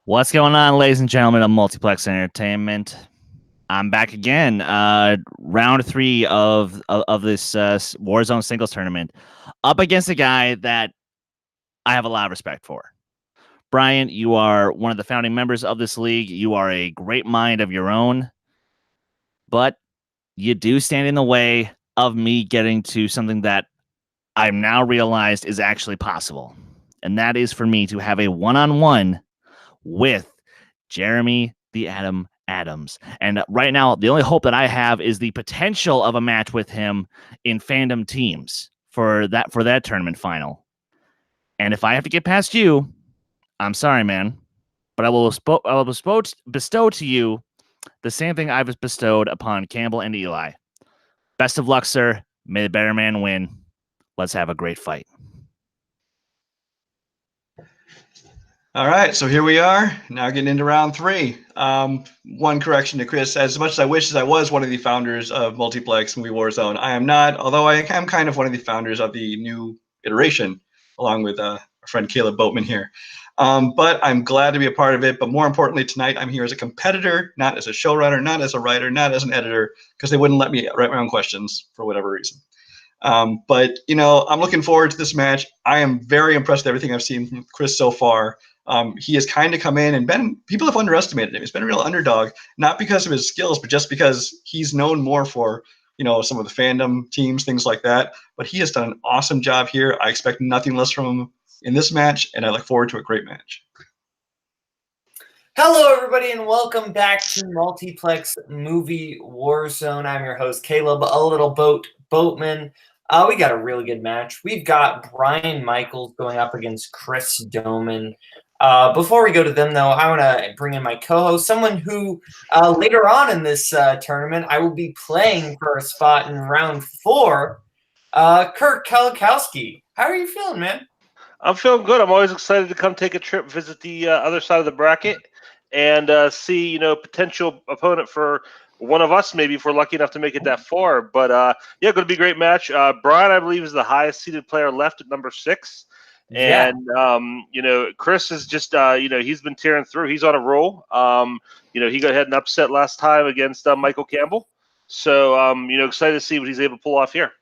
What's going on, ladies and gentlemen of Multiplex Entertainment? I'm back again. Round 3 of this Warzone singles tournament, up against a guy that I have a lot of respect for. Brian, you are one of the founding members of this league. You are a great mind of your own, but you do stand in the way of me getting to something that I've now realized is actually possible, and that is for me to have a one-on-one with Jeremy the Atom Adams. And right now, the only hope that I have is the potential of a match with him in fandom teams for that tournament final. And if I have to get past you, I'm sorry, man, but I will bestow to you the same thing I've bestowed upon Campbell and Eli. Best of luck, sir. May the better man win. Let's have a great fight. All right, so here we are, now getting into round 3. One correction to Chris. As much as I wish I was one of the founders of Multiplex and Warzone, I am not, although I am kind of one of the founders of the new iteration, along with our friend Kaleb Boatman here. But I'm glad to be a part of it, but more importantly tonight, I'm here as a competitor, not as a showrunner, not as a writer, not as an editor, because they wouldn't let me write my own questions for whatever reason. But, you know, I'm looking forward to this match. I am very impressed with everything I've seen from Chris so far. He has kind of come in and people have underestimated him. He's been a real underdog, not because of his skills, but just because he's known more for, you know, some of the fandom teams, things like that. But he has done an awesome job here. I expect nothing less from him in this match, and I look forward to a great match. Hello, everybody, and welcome back to Multiplex Movie Warzone. I'm your host, Kaleb, a little Boatman. We got a really good match. We've got Brian Michaels going up against Chris Dohmen. Before we go to them, though, I want to bring in my co-host, someone who later on in this tournament, I will be playing for a spot in round 4, Kurt Kalakowski. How are you feeling, man? I'm feeling good. I'm always excited to come take a trip, visit the other side of the bracket, and see, you know, potential opponent for one of us, maybe, if we're lucky enough to make it that far. But yeah, going to be a great match. Brian, I believe, is the highest seeded player left at number 6. Yeah. And, you know, Chris is just, you know, he's been tearing through. He's on a roll. You know, he got ahead and upset last time against Michael Campbell. So, you know, excited to see what he's able to pull off here.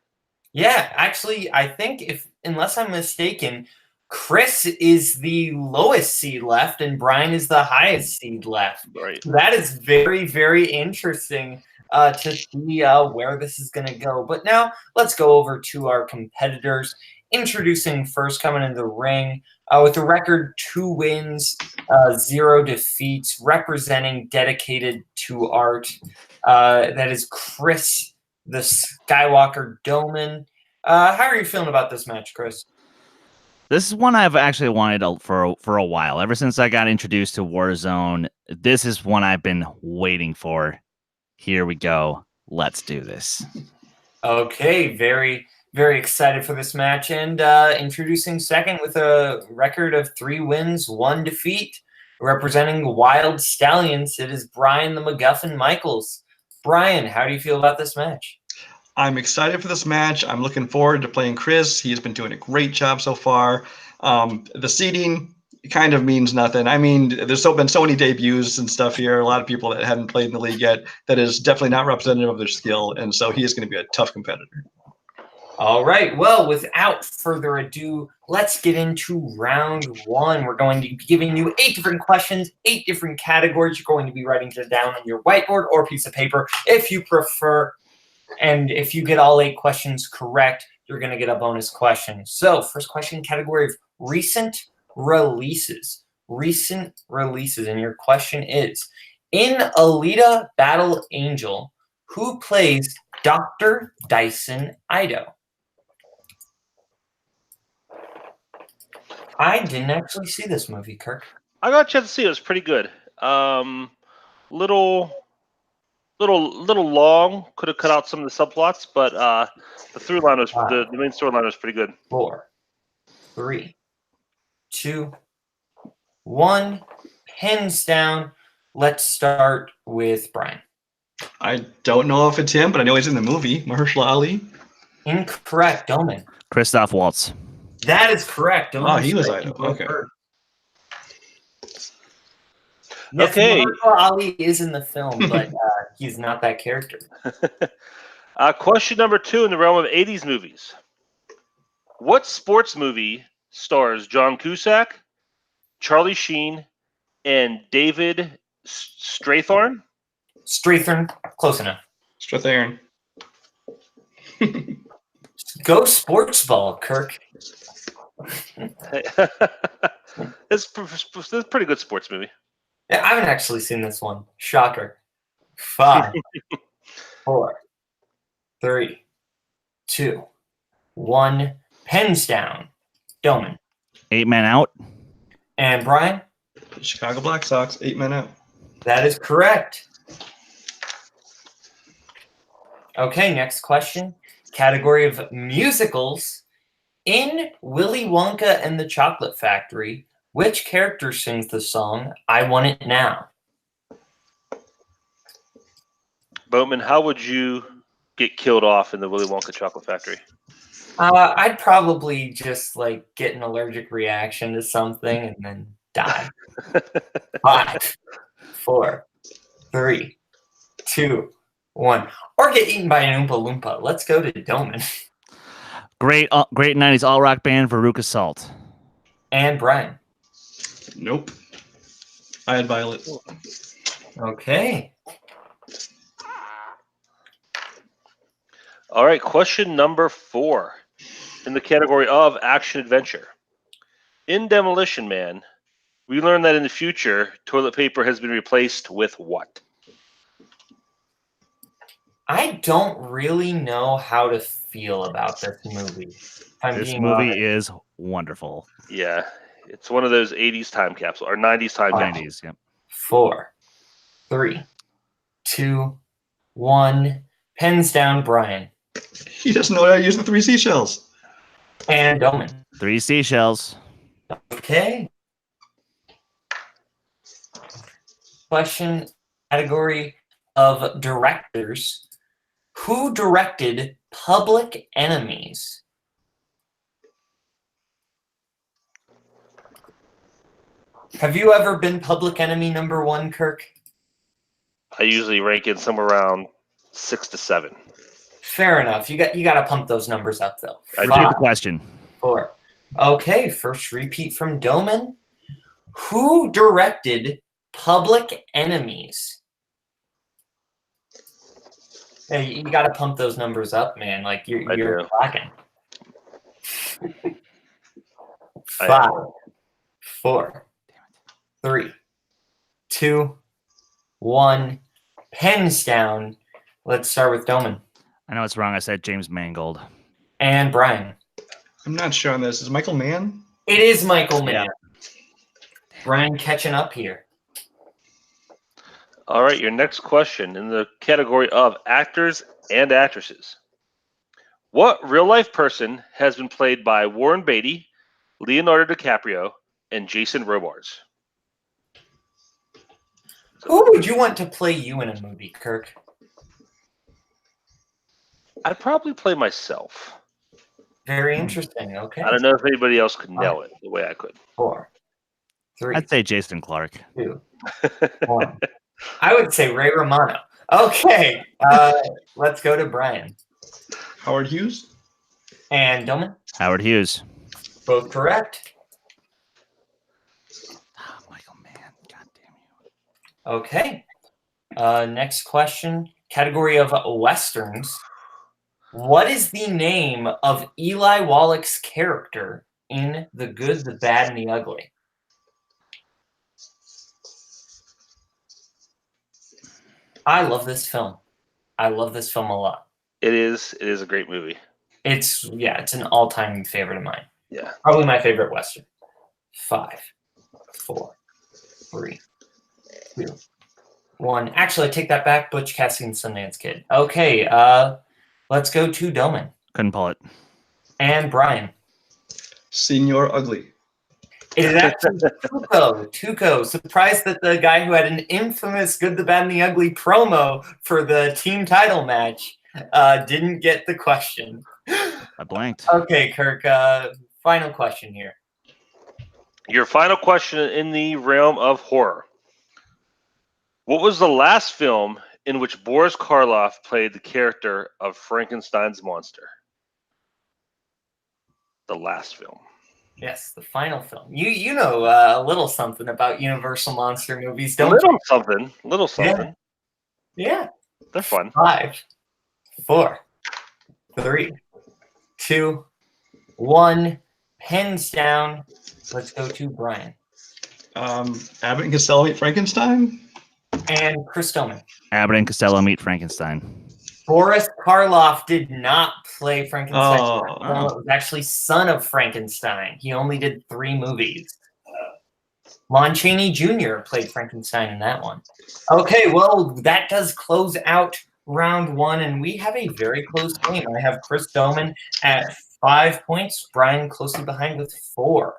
Yeah, actually, I think unless I'm mistaken, Chris is the lowest seed left and Brian is the highest seed left. Right. That is very, very interesting to see where this is going to go. But now let's go over to our competitors. Introducing first, coming into the ring with a record 2 wins, 0 defeats, representing Dedicated to Art. That is Chris, the Skywalker Dohmen. How are you feeling about this match, Chris? This is one I've actually wanted for a while. Ever since I got introduced to Warzone, this is one I've been waiting for. Here we go. Let's do this. Okay, very, very excited for this match. And introducing second with a record of 3 wins, 1 defeat, representing Wild Stallions, it is Brian the MacGuffin Michaels. Brian, how do you feel about this match? I'm excited for this match. I'm looking forward to playing Chris. He has been doing a great job so far. The seeding kind of means nothing. I mean, there's been so many debuts and stuff here. A lot of people that haven't played in the league yet. That is definitely not representative of their skill, and so he is going to be a tough competitor. All right. Well, without further ado, let's get into round 1. We're going to be giving you 8 different questions, 8 different categories. You're going to be writing it down on your whiteboard or piece of paper if you prefer. And if you get all 8 questions correct, you're going to get a bonus question. So first question, category of recent releases. Recent releases. And your question is, in Alita Battle Angel, who plays Dr. Dyson Ido? I didn't actually see this movie, Kirk. I got a chance to see it. It was pretty good. Little long. Could have cut out some of the subplots, but the through line was the main storyline was pretty good. 4, 3, 2, 1. Hands down. Let's start with Brian. I don't know if it's him, but I know he's in the movie. Mahershala Ali. Incorrect. Dohmen. Christoph Waltz. That is correct. Dohmen. Oh, he was Ido. Okay. Yes, Okay. Muhammad Ali is in the film, but he's not that character. Question number 2 in the realm of 80s movies. What sports movie stars John Cusack, Charlie Sheen, and David Strathairn? Strathern, close enough. Strathairn. Go sports ball, Kirk. It's a pretty good sports movie. Yeah, I haven't actually seen this one. Shocker. 5, 4, 3, 2, 1. Pens down. Dohmen. 8 men out. And Brian? Chicago Black Sox, 8 men out. That is correct. Okay, next question. Category of musicals. In Willy Wonka and the Chocolate Factory, which character sings the song I Want It Now? Boatman, how would you get killed off in the Willy Wonka Chocolate Factory? I'd probably just like get an allergic reaction to something and then die. 5, 4, 3, 2, 1. Or get eaten by an Oompa Loompa. Let's go to Dohmen. Great 90s all rock band Veruca Salt. And Brian. Nope. I had Violet. Okay. All right, question number 4 in the category of action adventure. In Demolition Man, we learn that in the future, toilet paper has been replaced with what? I don't really know how to feel about this movie. This movie is wonderful. Yeah, it's one of those 80s time capsule or 90s time capsule. 90s, yep. 4, 3, 2, 1. Pens down, Brian. He doesn't know how to use the 3 seashells. And Dohmen. 3 seashells. Okay. Question category of directors. Who directed Public Enemies? Have you ever been Public Enemy number 1, Kirk? I usually rank it somewhere around 6 to 7. Fair enough. You got to pump those numbers up though. I Repeat the 5, question. 4. Okay, first repeat from Dohmen. Who directed Public Enemies? Hey, you got to pump those numbers up, man. Like you're slacking. 5, 4, 3, 2, 1. Pens down. Let's start with Dohmen. I know it's wrong. I said James Mangold. And Brian. I'm not sure on this. Is Michael Mann? It is Michael Mann. Yeah. Brian catching up here. All right, your next question in the category of actors and actresses. What real-life person has been played by Warren Beatty, Leonardo DiCaprio, and Jason Robards? Who would you want to play you in a movie, Kirk? I'd probably play myself. Very interesting. Okay. I don't know if anybody else could nail it the way I could. 4, 3, I'd say Jason Clark. 2, 1. I would say Ray Romano. Okay. Let's go to Brian. Howard Hughes? And Dohmen. Howard Hughes. Both correct. Oh, Michael Mann. God damn you. Okay. Next question. Category of Westerns. What is the name of Eli Wallach's character in The Good, the Bad, and the Ugly? I love this film. I love this film a lot. It is a great movie. It's an all-time favorite of mine. Yeah. Probably my favorite Western. 5, 4, 3, 2, 1. Actually, I take that back. Butch Cassidy and Sundance Kid. Okay, let's go to Dohmen. Couldn't pull it. And Brian. Senior Ugly. It is actually Tuco. Surprised that the guy who had an infamous Good, the Bad, and the Ugly promo for the team title match didn't get the question. I blanked. Okay, Kirk, final question here. Your final question in the realm of horror. What was the last film in which Boris Karloff played the character of Frankenstein's monster? The last film. Yes, the final film. You know a little something about Universal monster movies, don't you? Little something. Yeah. They're fun. 5, 4, 3, 2, 1. Pens down. Let's go to Brian. Abbott and Costello meet Frankenstein. And Chris Dohmen. Abbott and Costello meet Frankenstein. Boris Karloff did not play Frankenstein. Oh. It was actually son of Frankenstein. He only did 3 movies. Lon Chaney Jr. played Frankenstein in that one. Okay, well, that does close out round 1, and we have a very close game. I have Chris Dohmen at 5 points, Brian closely behind with 4.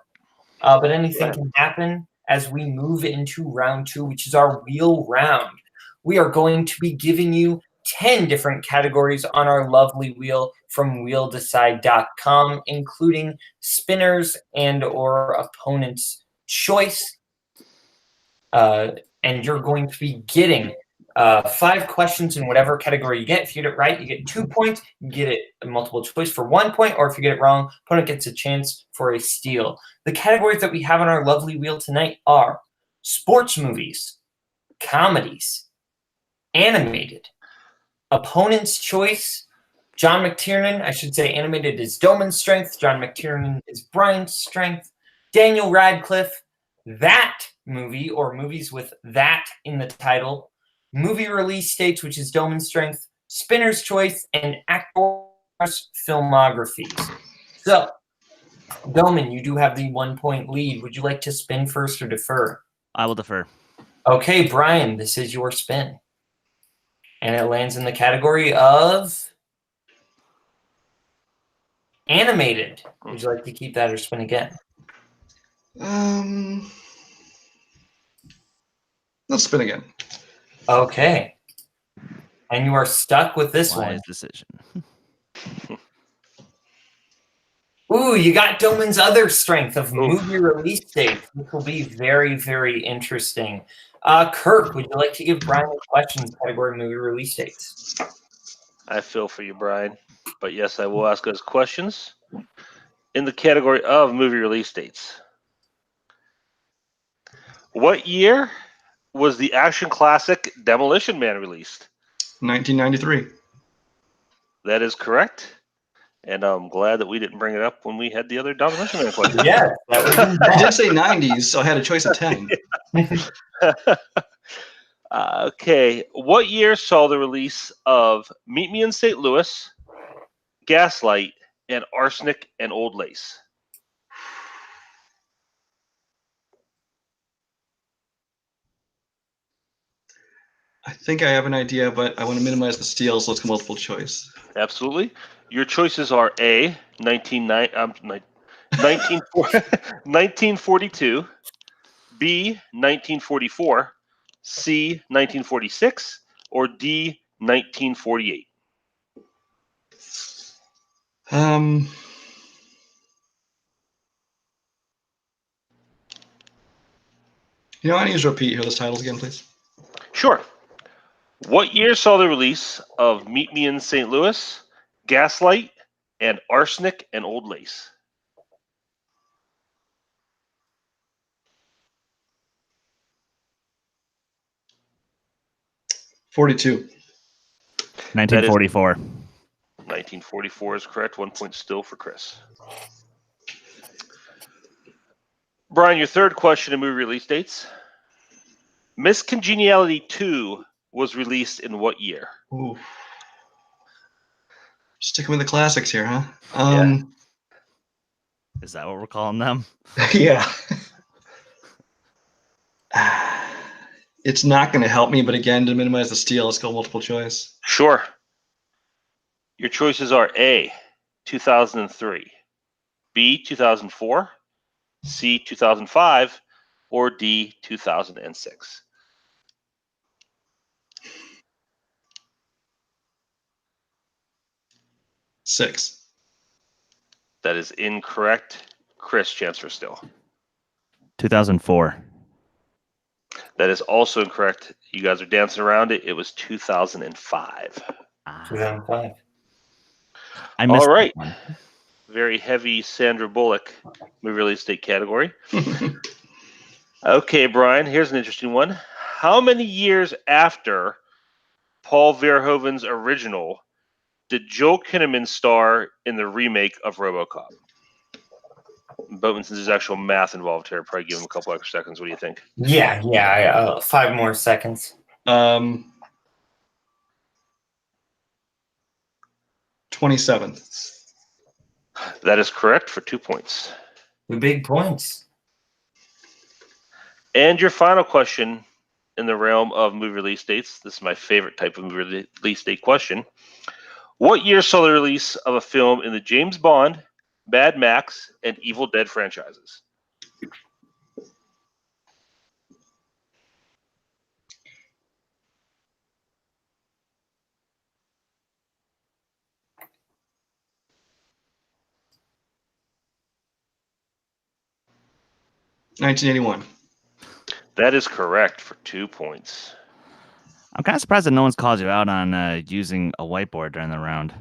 But anything can happen as we move into round 2, which is our wheel round. We are going to be giving you 10 different categories on our lovely wheel from wheeldecide.com, including spinners and or opponent's choice. And you're going to be getting 5 questions in whatever category you get. If you get it right, you get 2 points. You get it multiple choice for 1 point, or if you get it wrong, opponent gets a chance for a steal. The categories that we have on our lovely wheel tonight are sports movies, comedies, animated, opponent's choice. John McTiernan, I should say animated is Domen's strength. John McTiernan is Brian's strength. Daniel Radcliffe, that movie or movies with that in the title. Movie release dates, which is Domen's strength. Spinner's choice, and actors' filmographies. So, Dohmen, you do have the 1 point lead. Would you like to spin first or defer? I will defer. Okay, Brian, this is your spin. And it lands in the category of animated. Would you like to keep that or spin again? Let's spin again. Okay. And you are stuck with this Wise one. decision. Ooh, you got Domen's other strength of movie release date, which will be very, very interesting. Kirk, would you like to give Brian a questions category movie release dates? I feel for you, Brian. But yes, I will ask us questions in the category of movie release dates. What year was the action classic Demolition Man released? 1993. That is correct. And I'm glad that we didn't bring it up when we had the other Demolition Man question. Yeah, that was I did say 90s, so I had a choice of 10. Okay. What year saw the release of Meet Me in St. Louis, Gaslight, and Arsenic and Old Lace? I think I have an idea, but I want to minimize the steals, so let's go multiple choice. Absolutely. Your choices are A, 1942, B, 1944, C, 1946, or D, 1948. You know, I need to repeat those titles again, please. Sure. What year saw the release of Meet Me in St. Louis, Gaslight, and Arsenic and Old Lace? '42. 1944. 1944 is correct. 1 point still for Chris. Brian, your third question in movie release dates. Miss Congeniality 2 was released in what year? Ooh. Sticking with the classics here, huh? Is that what we're calling them? Yeah. It's not going to help me, but again, to minimize the steal, let's go multiple choice. Sure. Your choices are A, 2003, B, 2004, C, 2005, or D, 2006. Six. That is incorrect. Chris, chance for still. 2004. That is also incorrect. You guys are dancing around it. It was 2005. 2005. I missed All right. that one. Very heavy Sandra Bullock movie release date category. Okay, Brian, here's an interesting one. How many years after Paul Verhoeven's original did Joel Kinnaman star in the remake of RoboCop? Boatman, since there's actual math involved here, probably give him a couple extra seconds. What do you think? Yeah. 5 more seconds. 27. That is correct for 2 points. 2 big points. And your final question in the realm of movie release dates. This is my favorite type of movie release date question. What year saw the release of a film in the James Bond, Mad Max, and Evil Dead franchises? $1981. That is correct for 2 points. I'm kind of surprised that no one's called you out on using a whiteboard during the round.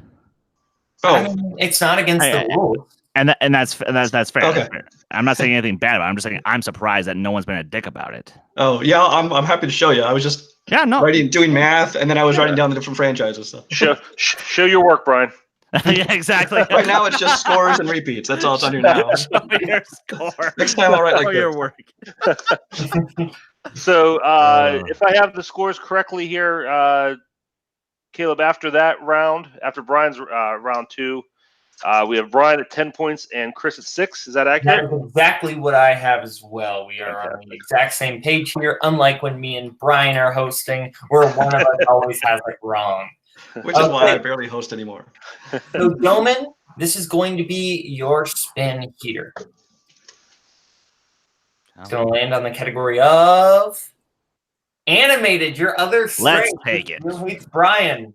I mean, it's not against the rules. And that's fair. Okay. That's fair. I'm not saying anything bad about it. I'm just saying I'm surprised that no one's been a dick about it. Oh yeah, I'm happy to show you. I was just doing math, and then I was writing down the different franchises. So. Show your work, Brian. Yeah, exactly. Right now it's just scores and repeats. That's all it's on here now. Show your score. Next time I'll write like your this. work. So if I have the scores correctly here, Kaleb, after that round, after Brian's round 2, we have Brian at 10 points and Chris at 6. Is that accurate? That is exactly what I have as well. We are on the exact same page here, unlike when me and Brian are hosting, where one of us always has it wrong. Which is why I barely host anymore. So, Dohmen, this is going to be your spin here. It's going to land on the category of animated. Your other strength. Let's take it. With Brian.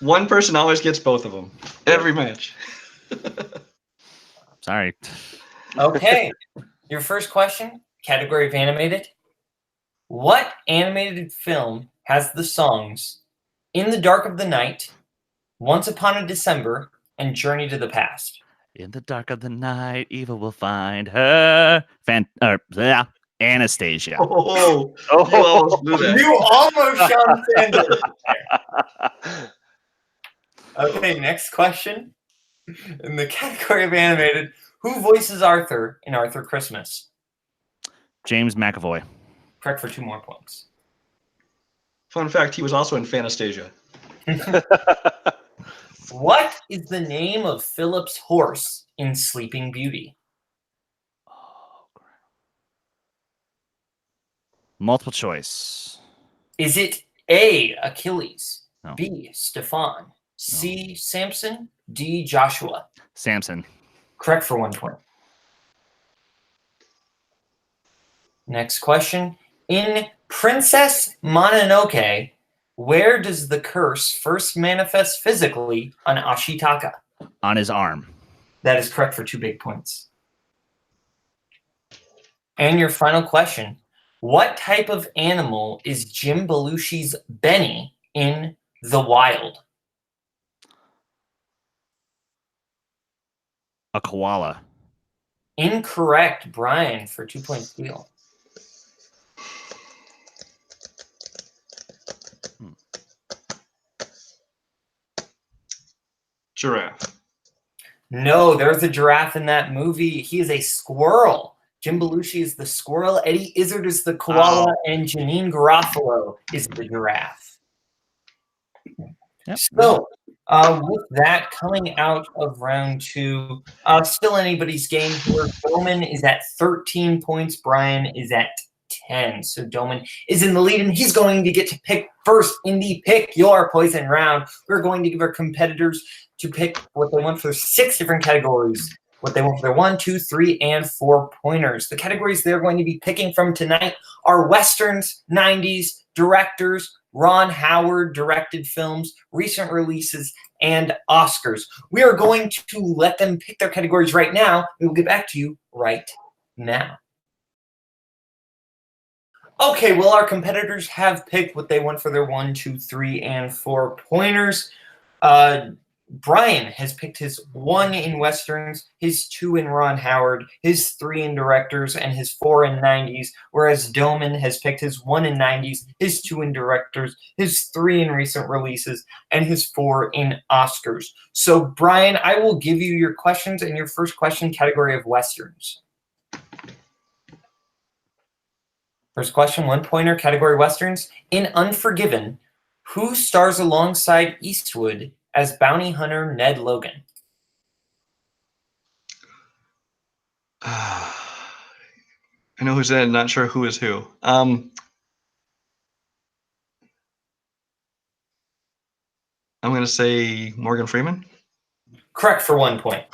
One person always gets both of them. Every match. Sorry. Okay. Your first question, category of animated. What animated film has the songs In the Dark of the Night, Once Upon a December, and Journey to the Past? In the dark of the night, evil will find her. Anastasia. You almost blew that. You almost Sean Sanders. Okay, next question. In the category of animated, who voices Arthur in Arthur Christmas? James McAvoy. Correct for 2 more points. Fun fact, he was also in Fanastasia. What is the name of Philip's horse in Sleeping Beauty? Multiple choice. Is it A, Achilles, No. B, Stefan, C, Samson, D, Joshua? Samson. Correct for 1 point. Next question. In Princess Mononoke, where does the curse first manifest physically on Ashitaka? On his arm. That is correct for 2 big points. And your final question. What type of animal is Jim Belushi's Benny in The Wild? A koala. Incorrect, Brian, for 2 point steal. Giraffe. No, there's a giraffe in that movie. He is a squirrel. Jim Belushi is the squirrel. Eddie Izzard is the koala, and Janine Garofalo is the giraffe. Yep. So, with that coming out of round 2, still anybody's game here. Dohmen is at 13 points. Brian is at 10. So Dohmen is in the lead, and he's going to get to pick first in the Pick Your Poison round. We're going to give our competitors to pick what they want for 6 different categories. What they want for their 1, 2, 3, and 4 pointers. The categories they're going to be picking from tonight are Westerns, 90s, directors, Ron Howard directed films, recent releases, and Oscars. We are going to let them pick their categories right now. We will get back to you right now. Okay, well, our competitors have picked what they want for their 1, 2, 3, and 4 pointers. Brian has picked his 1 in Westerns, his 2 in Ron Howard, his 3 in Directors, and his 4 in 90s, whereas Dohmen has picked his 1 in 90s, his 2 in Directors, his 3 in Recent Releases, and his 4 in Oscars. So, Brian, I will give you your questions, and your first question, category of Westerns. First question, 1 pointer, category Westerns. In Unforgiven, who stars alongside Eastwood as bounty hunter Ned Logan? I know who's in, not sure who is who. I'm going to say Morgan Freeman. Correct for 1 point.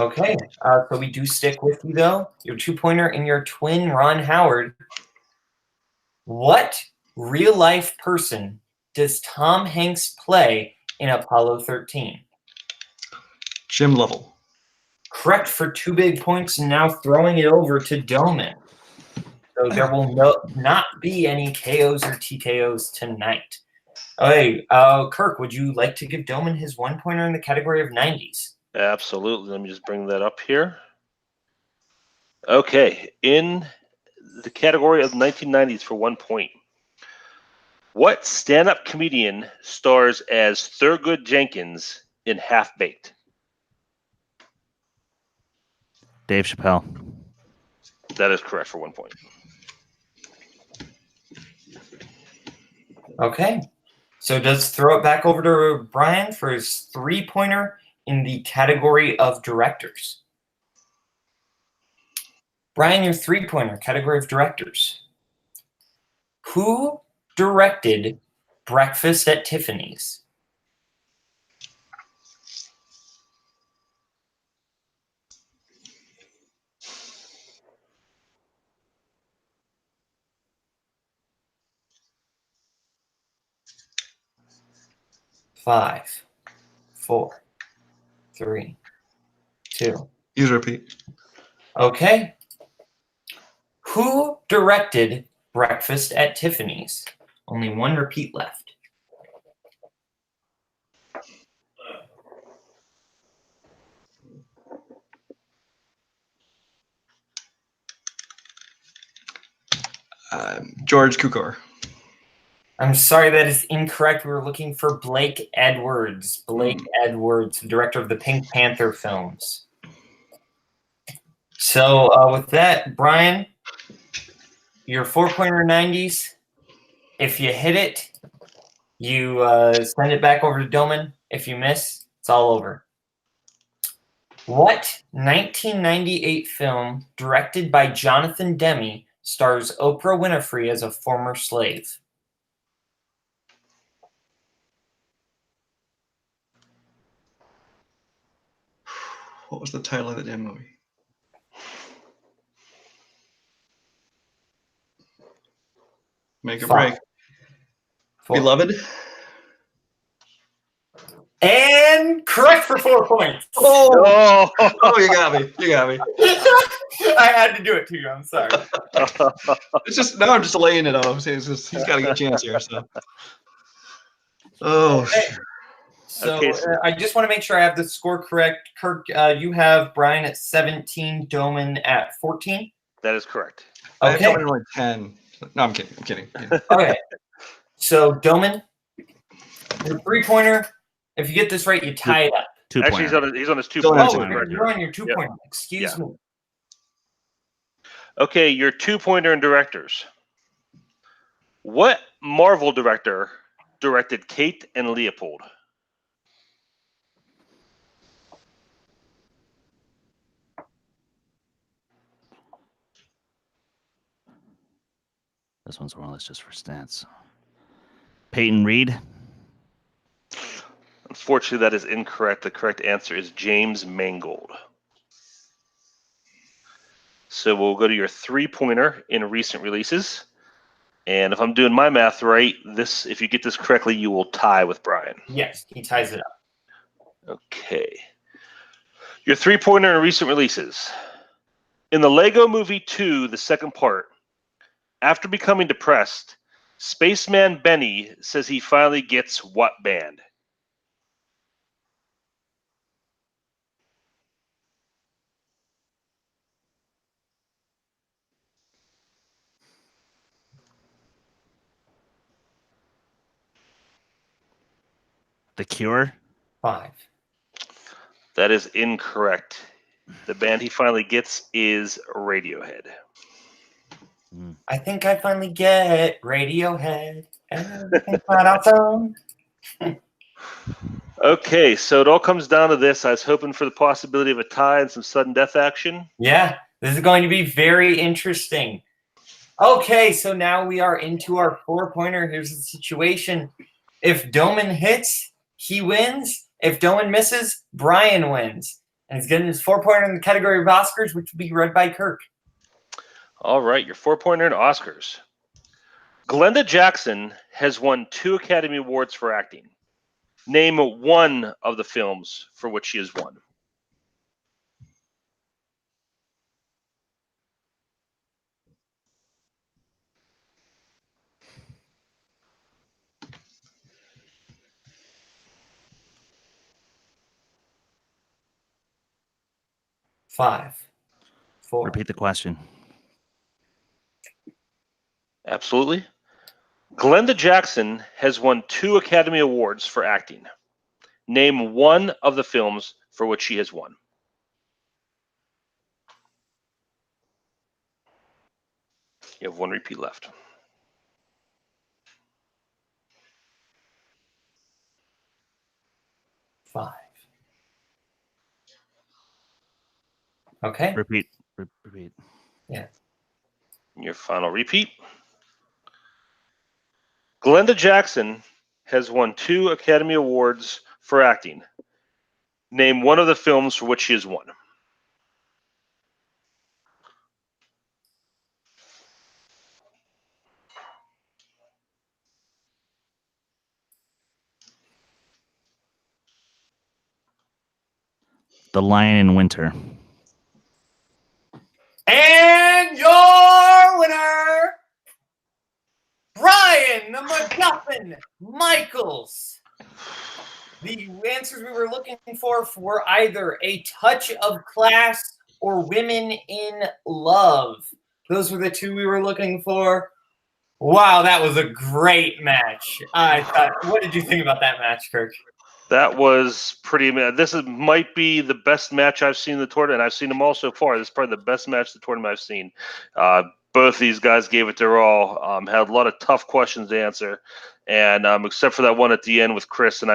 Okay, so we do stick with you, though. Your 2-pointer and your twin, Ron Howard. What real-life person does Tom Hanks play in Apollo 13? Jim Lovell. Correct for 2 big points, and now throwing it over to Dohmen. So there will not be any KOs or TKOs tonight. Okay, Kirk, would you like to give Dohmen his 1-pointer in the category of 90s? Absolutely. Let me just bring that up here. Okay, in the category of 1990s for 1 point, what stand-up comedian stars as Thurgood Jenkins in Half Baked? Dave Chappelle. That is correct for 1 point. Okay, so let's throw it back over to Brian for his 3-pointer in the category of directors. Brian, your 3-pointer, category of directors. Who directed Breakfast at Tiffany's? Five, 4, 3, 2. Use repeat. Okay. Who directed Breakfast at Tiffany's? Only 1 repeat left. George Cukor. I'm sorry, that is incorrect. We were looking for Blake Edwards. Blake Edwards, the director of the Pink Panther films. So with that, Brian, your 4-pointer 90s, if you hit it, you send it back over to Dohmen. If you miss, it's all over. What 1998 film directed by Jonathan Demme stars Oprah Winfrey as a former slave? What was the title of the damn movie? Make or 5, break. 4. Beloved. And correct for 4 points. Oh, you got me. You got me. I had to do it to you. I'm sorry. It's just now I'm just laying it on him. He's got to get a chance here. So. Oh. Okay. So Okay, I just want to make sure I have the score correct. Kirk, you have Brian at 17, Dohmen at 14. That is correct. I have Okay. Dohmen at like 10. No, I'm kidding. I'm kidding. Okay. So Dohmen, your 3-pointer. If you get this right, you tie it up. 2-pointer. Actually, he's on his 2 Still pointer. on his You're on your 2-pointer. Excuse me. Okay, your 2-pointer in directors. What Marvel director directed Kate and Leopold? This one's more or less just for stats. Peyton Reed. Unfortunately, that is incorrect. The correct answer is James Mangold. So we'll go to your 3-pointer in recent releases. And if I'm doing my math right, if you get this correctly, you will tie with Brian. Yes, he ties it up. Okay. Your 3-pointer in recent releases. In the Lego Movie 2, the second part, after becoming depressed, Spaceman Benny says he finally gets what band? The Cure. 5. That is incorrect. The band he finally gets is Radiohead. I think I finally get Radiohead. Everything's not awesome. Okay, so it all comes down to this. I was hoping for the possibility of a tie and some sudden death action. Yeah, this is going to be very interesting. Okay, so now we are into our 4-pointer. Here's the situation. If Dohmen hits, he wins. If Dohmen misses, Brian wins. And he's getting his 4-pointer in the category of Oscars, which will be read by Kirk. All right, your 4-pointer in Oscars. Glenda Jackson has won 2 Academy Awards for acting. Name one of the films for which she has won. Five, 4. Repeat the question. Absolutely. Glenda Jackson has won 2 Academy Awards for acting. Name one of the films for which she has won. You have 1 repeat left. 5. Okay. Repeat. Repeat. Yeah. Your final repeat. Glenda Jackson has won 2 Academy Awards for acting. Name one of the films for which she has won. The Lion in Winter. And your winner, Brian the MacGuffin Michaels. The answers we were looking for were either A Touch of Class or Women in Love. Those were the 2 we were looking for. Wow, that was a great match. What did you think about that match, Kirk? That was pretty amazing. Might be the best match I've seen in the tournament. I've seen them all so far. This is probably the best match of the tournament I've seen. Both these guys gave it their all. Had a lot of tough questions to answer, and except for that one at the end with Chris. And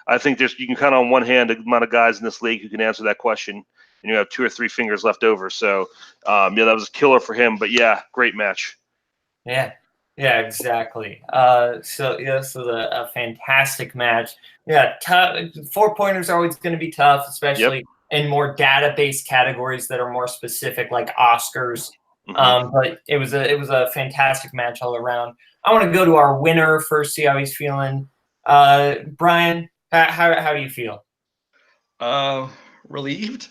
I think you can count on one hand the amount of guys in this league who can answer that question, and you have 2 or 3 fingers left over. So that was a killer for him. But yeah, great match. Yeah. Yeah, exactly. A fantastic match. Yeah, 4-pointers are always going to be tough, especially in more database categories that are more specific, like Oscars. Mm-hmm. But it was a fantastic match all around. I want to go to our winner first, see how he's feeling. Brian, how do you feel? Relieved.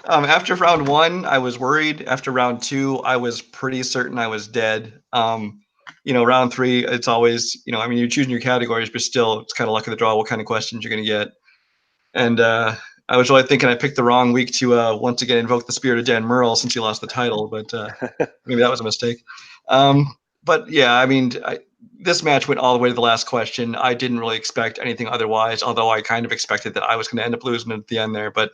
After round 1, I was worried. After round 2, I was pretty certain I was dead. Round 3, it's always, you're choosing your categories, but still, it's kind of luck of the draw what kind of questions you're going to get. And I was really thinking I picked the wrong week to once again invoke the spirit of Dan Murrell since he lost the title, but maybe that was a mistake. But yeah, this match went all the way to the last question. I didn't really expect anything otherwise, although I kind of expected that I was going to end up losing at the end there. But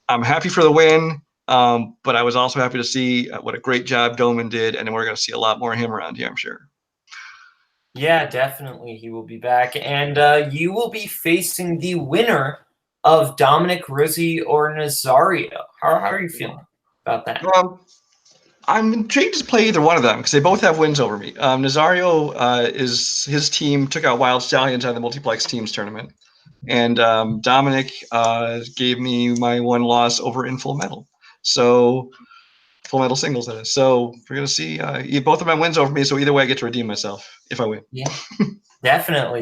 I'm happy for the win, but I was also happy to see what a great job Dohmen did, and we're going to see a lot more of him around here, I'm sure. Yeah, definitely. He will be back, and you will be facing the winner of Dominic Rizzi or Nazario. How are you feeling about that? I'm intrigued to play either one of them because they both have wins over me. Nazario his team took out Wild Stallions out of the Multiplex teams tournament, and Dominic gave me my 1 loss over in Full Metal. So Full Metal singles, that is. So we're gonna see. Both of my wins over me. So either way, I get to redeem myself if I win. Yeah, definitely.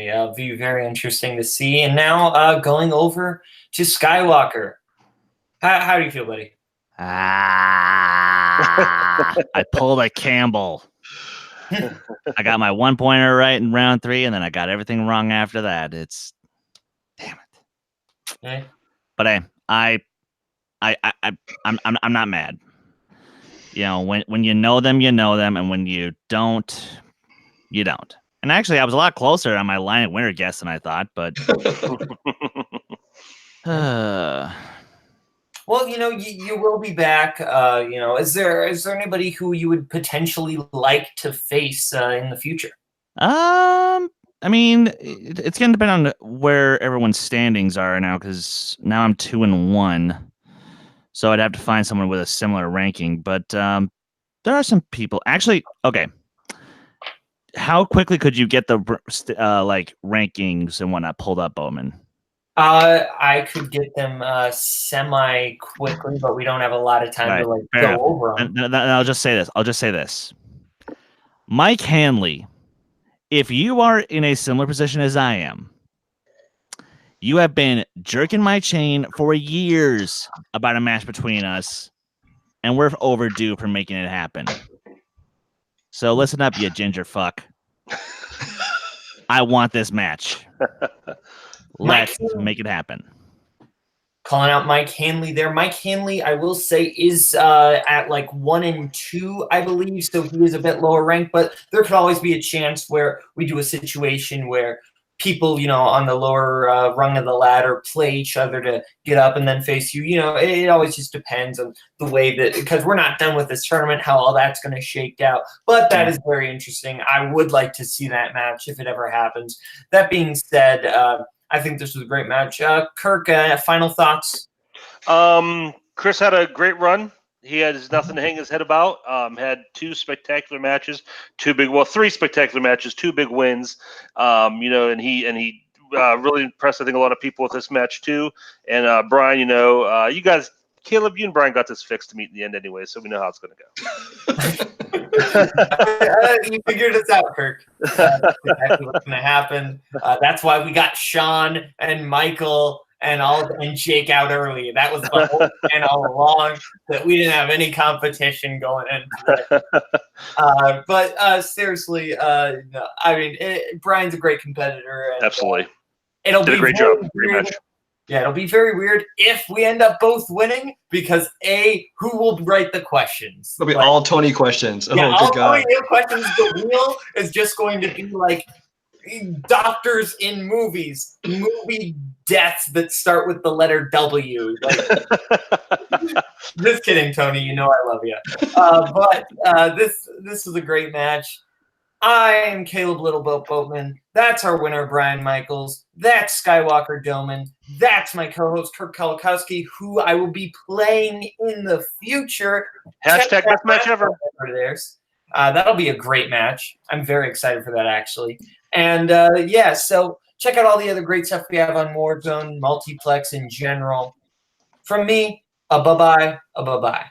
It'll be very interesting to see. And now going over to Skywalker. How do you feel, buddy? I pulled a Campbell. I got my 1-pointer right in round 3, and then I got everything wrong after that. It's damn it. Okay. But hey, I'm not mad. You know, when you know them, and when you don't, you don't. And actually, I was a lot closer on my line at winner guess than I thought, but well, you know, you will be back. You know, is there anybody who you would potentially like to face in the future? I mean, it's gonna depend on where everyone's standings are now, because now I'm 2-1, so I'd have to find someone with a similar ranking. But there are some people actually. Okay, how quickly could you get the like rankings and whatnot pulled up, Boatman? I could get them semi quickly, but we don't have a lot of time to like go over them. And I'll just say this. Mike Hanley, if you are in a similar position as I am, you have been jerking my chain for years about a match between us, and we're overdue for making it happen. So listen up, you ginger fuck. I want this match. Let's make it happen. Calling out Mike Hanley there. Mike Hanley, I will say, is at like 1 and 2, I believe. So he is a bit lower ranked, but there could always be a chance where we do a situation where people, you know, on the lower rung of the ladder play each other to get up and then face you. You know, it always just depends on the way that, because we're not done with this tournament, how all that's going to shake out. But that is very interesting. I would like to see that match if it ever happens. That being said, I think this was a great match. Kirk, final thoughts? Chris had a great run. He has nothing to hang his head about. Had 2 spectacular matches, 3 spectacular matches, 2 big wins. You know, and he really impressed, I think, a lot of people with this match too. And Brian, you know, you guys, Caleb, you and Brian got this fixed to meet in the end anyway, so we know how it's going to go. You figured us out, Kirk. That's exactly what's going to happen. That's why we got Sean and Michael and Jake out early. That was the whole plan all along, that we didn't have any competition going into it. But seriously, I mean, Brian's a great competitor. And, absolutely. It'll Did be a great job. Great match. Yeah, it'll be very weird if we end up both winning, because who will write the questions? It'll be all Tony questions. Yeah, all good God. Tony questions. The wheel is just going to be like doctors in movies, movie deaths that start with the letter W. Like, just kidding, Tony. You know I love you. But this was a great match. I am Caleb Littleboat Boatman. That's our winner, Brian Michaels. That's Skywalker Dohmen. That's my co-host, Kirk Kalakowski, who I will be playing in the future. Hashtag best match ever. That'll be a great match. I'm very excited for that, actually. And yeah, so check out all the other great stuff we have on Warzone, Multiplex in general. From me, a bye-bye, a bye-bye.